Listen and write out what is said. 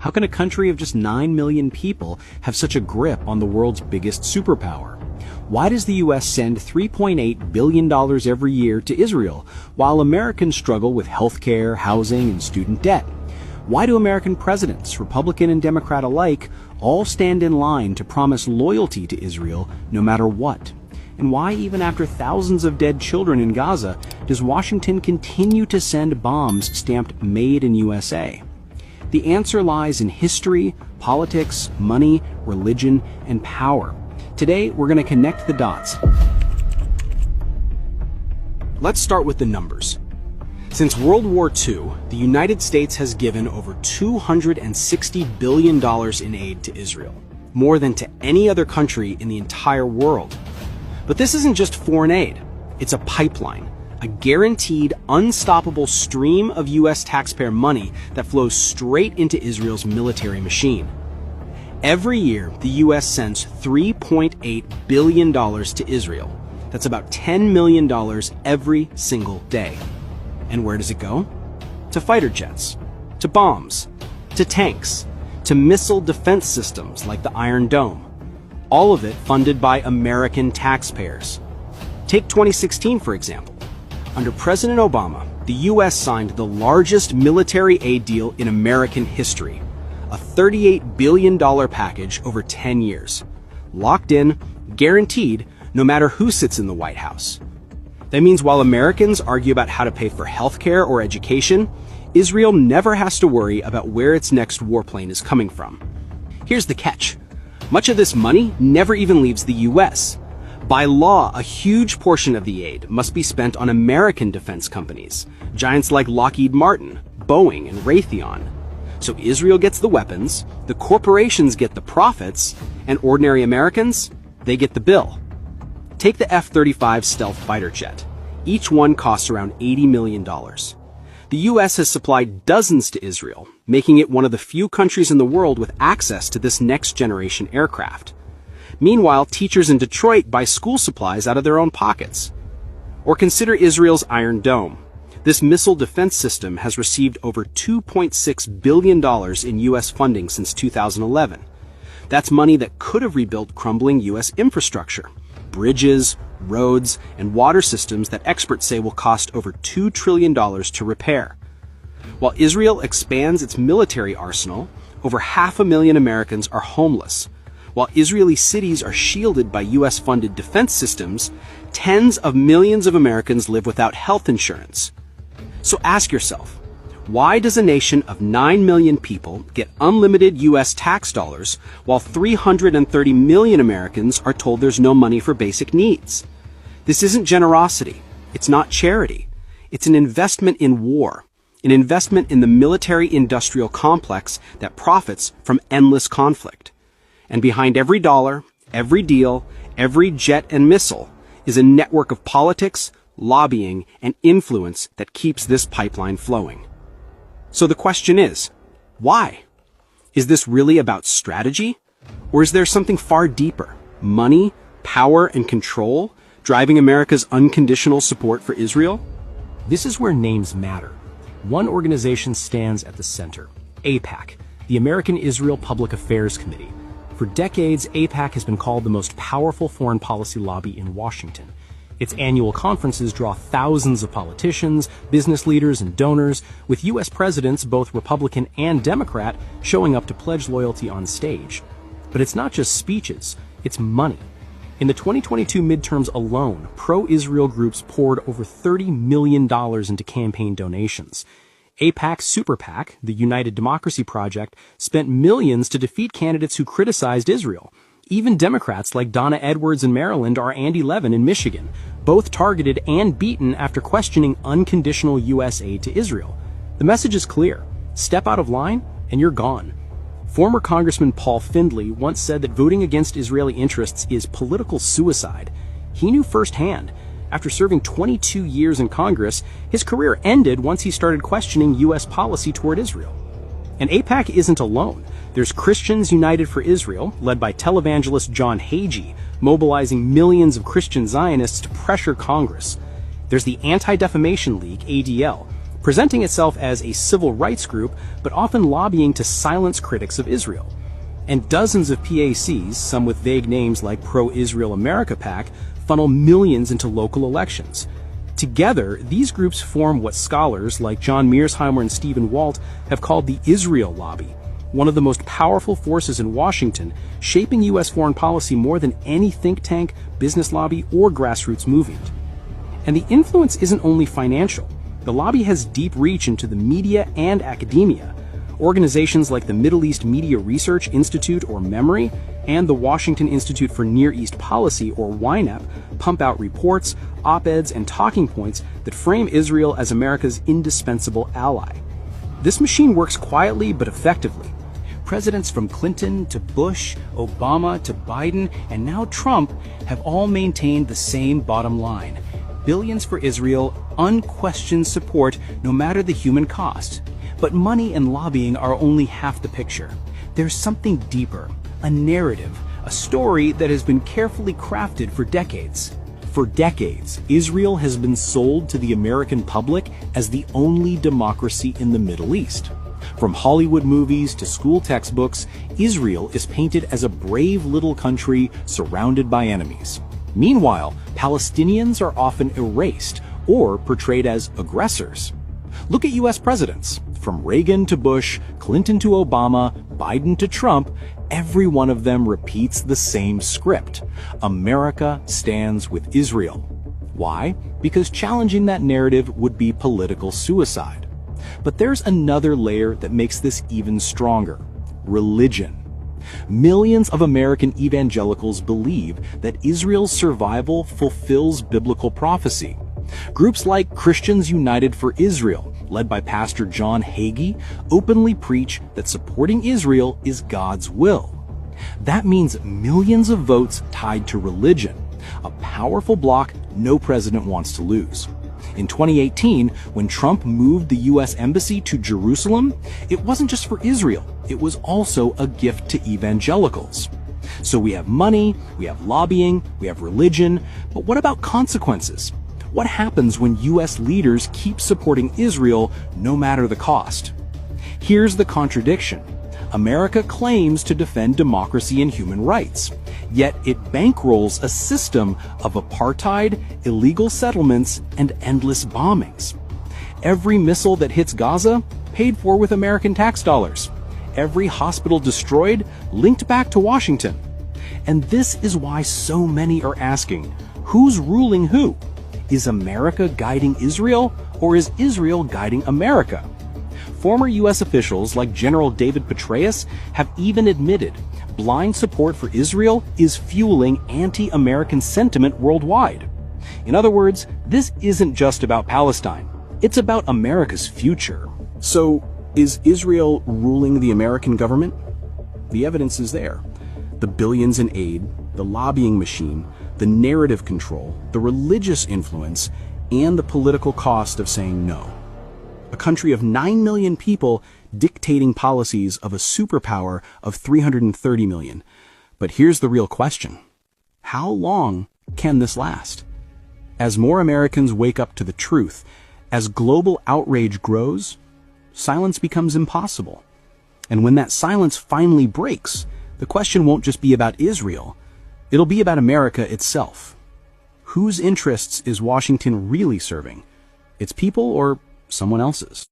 How can a country of just 9 million people have such a grip on the world's biggest superpower? Why does the US send $3.8 billion every year to Israel, while Americans struggle with healthcare, housing, and student debt? Why do American presidents, Republican and Democrat alike, all stand in line to promise loyalty to Israel no matter what? And why, even after thousands of dead children in Gaza, does Washington continue to send bombs stamped Made in USA? The answer lies in history, politics, money, religion, and power. Today, we're going to connect the dots. Let's start with the numbers. Since World War II, the United States has given over $260 billion in aid to Israel, more than to any other country in the entire world. But this isn't just foreign aid. It's a pipeline, a guaranteed, unstoppable stream of U.S. taxpayer money that flows straight into Israel's military machine. Every year, the U.S. sends $3.8 billion to Israel. That's about $10 million every single day. And where does it go? To fighter jets, to bombs, to tanks, to missile defense systems like the Iron Dome. All of it funded by American taxpayers. Take 2016, for example. Under President Obama, the U.S. signed the largest military aid deal in American history, a $38 billion package over 10 years. Locked in, guaranteed, no matter who sits in the White House. That means while Americans argue about how to pay for healthcare or education, Israel never has to worry about where its next warplane is coming from. Here's the catch. Much of this money never even leaves the U.S. By law, a huge portion of the aid must be spent on American defense companies, giants like Lockheed Martin, Boeing, and Raytheon. So Israel gets the weapons, the corporations get the profits, and ordinary Americans, they get the bill. Take the F-35 stealth fighter jet. Each one costs around $80 million. The U.S. has supplied dozens to Israel, making it one of the few countries in the world with access to this next-generation aircraft. Meanwhile, teachers in Detroit buy school supplies out of their own pockets. Or consider Israel's Iron Dome. This missile defense system has received over $2.6 billion in U.S. funding since 2011. That's money that could have rebuilt crumbling U.S. infrastructure. Bridges, roads, and water systems that experts say will cost over $2 trillion to repair. While Israel expands its military arsenal, over 500,000 Americans are homeless. While Israeli cities are shielded by U.S.-funded defense systems, tens of millions of Americans live without health insurance. So ask yourself, why does a nation of 9 million people get unlimited U.S. tax dollars while 330 million Americans are told there's no money for basic needs? This isn't generosity. It's not charity. It's an investment in war, an investment in the military-industrial complex that profits from endless conflict. And behind every dollar, every deal, every jet and missile is a network of politics, lobbying, and influence that keeps this pipeline flowing. So the question is, why? Is this really about strategy? Or is there something far deeper? Money, power, and control driving America's unconditional support for Israel? This is where names matter. One organization stands at the center, AIPAC, the American Israel Public Affairs Committee. For decades, AIPAC has been called the most powerful foreign policy lobby in Washington. Its annual conferences draw thousands of politicians, business leaders, and donors, with U.S. presidents, both Republican and Democrat, showing up to pledge loyalty on stage. But it's not just speeches, it's money. In the 2022 midterms alone, pro-Israel groups poured over $30 million into campaign donations. AIPAC's Super PAC, the United Democracy Project, spent millions to defeat candidates who criticized Israel. Even Democrats like Donna Edwards in Maryland or Andy Levin in Michigan, both targeted and beaten after questioning unconditional U.S. aid to Israel. The message is clear. Step out of line, and you're gone. Former Congressman Paul Findley once said that voting against Israeli interests is political suicide. He knew firsthand. After serving 22 years in Congress, his career ended once he started questioning U.S. policy toward Israel. And AIPAC isn't alone. There's Christians United for Israel, led by televangelist John Hagee, mobilizing millions of Christian Zionists to pressure Congress. There's the Anti-Defamation League, ADL, presenting itself as a civil rights group, but often lobbying to silence critics of Israel. And dozens of PACs, some with vague names like Pro-Israel America PAC, funnel millions into local elections. Together, these groups form what scholars like John Mearsheimer and Stephen Walt have called the Israel Lobby, one of the most powerful forces in Washington, shaping U.S. foreign policy more than any think tank, business lobby, or grassroots movement. And the influence isn't only financial. The lobby has deep reach into the media and academia. Organizations like the Middle East Media Research Institute, or MEMORY, and the Washington Institute for Near East Policy, or YNEP, pump out reports, op-eds, and talking points that frame Israel as America's indispensable ally. This machine works quietly but effectively. Presidents from Clinton to Bush, Obama to Biden, and now Trump have all maintained the same bottom line: billions for Israel, unquestioned support no matter the human cost. But money and lobbying are only half the picture. There's something deeper, a narrative, a story that has been carefully crafted for decades. For decades, Israel has been sold to the American public as the only democracy in the Middle East. From Hollywood movies to school textbooks, Israel is painted as a brave little country surrounded by enemies. Meanwhile, Palestinians are often erased or portrayed as aggressors. Look at U.S. presidents. From Reagan to Bush, Clinton to Obama, Biden to Trump, every one of them repeats the same script. America stands with Israel. Why? Because challenging that narrative would be political suicide. But there's another layer that makes this even stronger: religion. Millions of American evangelicals believe that Israel's survival fulfills biblical prophecy. Groups like Christians United for Israel, led by Pastor John Hagee, openly preach that supporting Israel is God's will. That means millions of votes tied to religion, a powerful bloc no president wants to lose. In 2018, when Trump moved the U.S. Embassy to Jerusalem, it wasn't just for Israel, it was also a gift to evangelicals. So we have money, we have lobbying, we have religion, but what about consequences? What happens when U.S. leaders keep supporting Israel no matter the cost? Here's the contradiction. America claims to defend democracy and human rights, yet it bankrolls a system of apartheid, illegal settlements, and endless bombings. Every missile that hits Gaza, paid for with American tax dollars. Every hospital destroyed, linked back to Washington. And this is why so many are asking, who's ruling who? Is America guiding Israel, or is Israel guiding America? Former U.S. officials like General David Petraeus have even admitted blind support for Israel is fueling anti-American sentiment worldwide. In other words, this isn't just about Palestine. It's about America's future. So, is Israel ruling the American government? The evidence is there. The billions in aid, the lobbying machine, the narrative control, the religious influence, and the political cost of saying no. A country of 9 million people dictating policies of a superpower of 330 million. But here's the real question. How long can this last? As more Americans wake up to the truth, as global outrage grows, silence becomes impossible. And when that silence finally breaks, the question won't just be about Israel. It'll be about America itself. Whose interests is Washington really serving? Its people or someone else's?